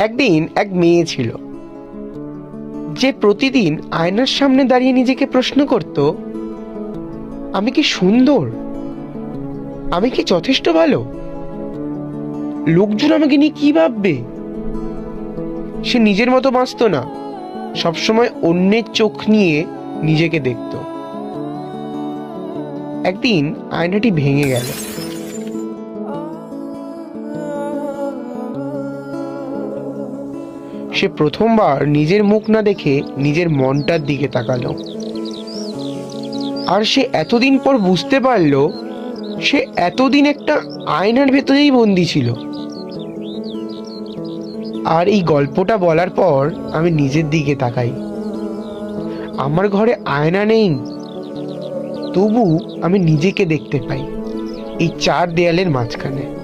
একদিন এক মেয়ে ছিল যে প্রতিদিন আয়নার সামনে দাঁড়িয়ে নিজেকে প্রশ্ন করত, আমি কি সুন্দর? আমি কি যথেষ্ট ভালো? লোকজন আমাকে নিয়ে কি ভাববে? সে নিজের মতো বাঁচত না, সবসময় অন্যের চোখ নিয়ে নিজেকে দেখত। একদিন আয়নাটি ভেঙে গেল। সে প্রথমবার নিজের মুখ না দেখে নিজের মনটার দিকে তাকালো। আর সে এতদিন পর বুঝতে পারল সে এতদিন একটা আয়নার ভেতরেই বন্দি ছিল। আর এই গল্পটা বলার পর আমি নিজের দিকে তাকাই। আমার ঘরে আয়না নেই, তবু আমি নিজেকে দেখতে পাই এই চার দেয়ালের মাঝখানে।